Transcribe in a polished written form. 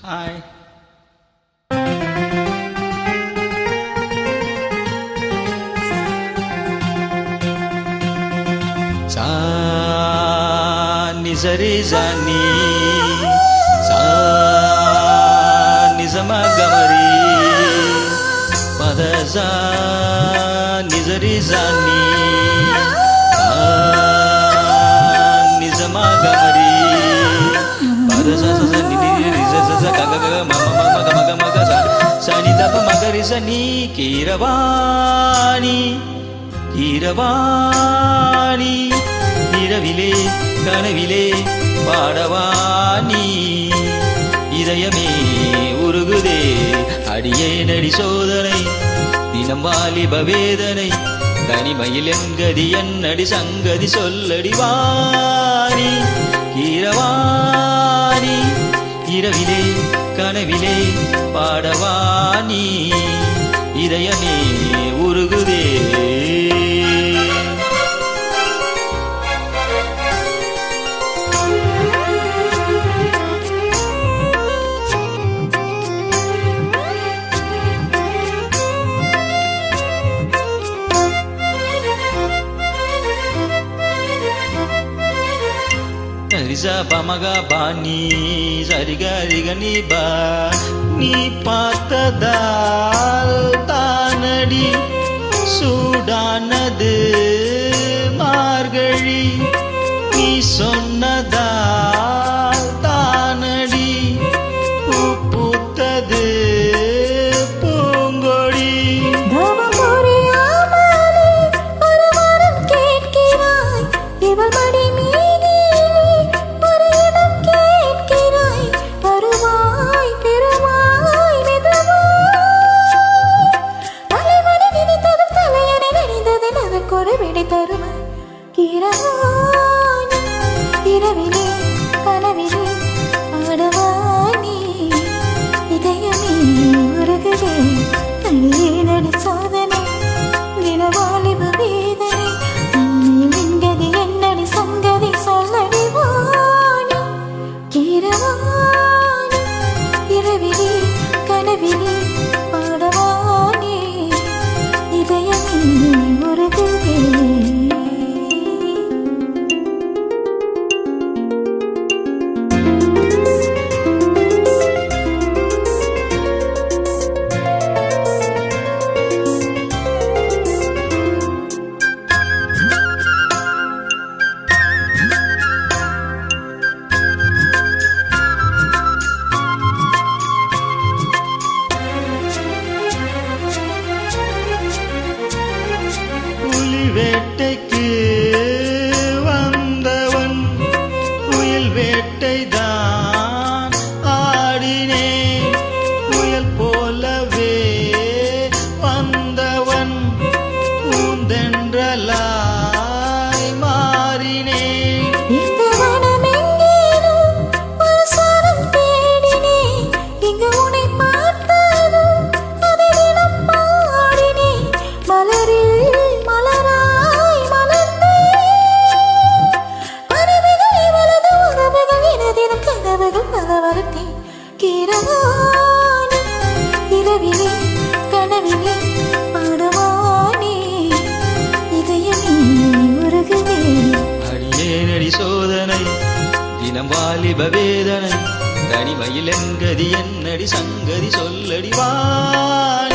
Hi. சா நிசரி Johnny சா நிசமகமரி பதசா நிசரி Johnny நிசமகமரி பதசா சச கக மம மக மக மக சனி தப மகரி சனி கீரவாணி கீரவாணி இரவிலே கனவிலே பாடவாணி இதயமே உருகுதே அடியே நடி சோதனை தினம் வாலிப வேதனை தனிமையில் என்கதி என்னடி சங்கதி சொல்லடி வாணி கீரவாணி இரவிலே கனவிலே பாடவாணி இதயமே உருகுதே. சரிசா பமகா பாணி சரிகரிகனி பா நீ பார்த்ததால் தானடி சூடானது மார்கழி நீ சொன்னதால் தானடி பூத்தது பூங்கொடி. இரவிலே கனவிலே பாடவானி இதயமே உருகுதே தனியே நடி சோதனை தினவாலிப வேதனை நன்மையில் என்கதி என்னடி சங்கதி சொல்லடி வாணி கீரவாணி இரவிலே கனவிலே பாடவானி இதயமே உருகுதே. வேட்டைக்கு வந்தவன் புயல் வேட்டைதான் ஆடினேன் புயல் போலவே வந்தவன் பூந்தென்றலாய் மாறினேன். கீரவாணி இரவிலே கனவிலே பாடவானி இதயமே உருகுதே அடியே நடி சோதனை தினம் வாலிப வேதனை தனிமையில் என்கதி என்னடி சங்கதி சொல்லடி வாணி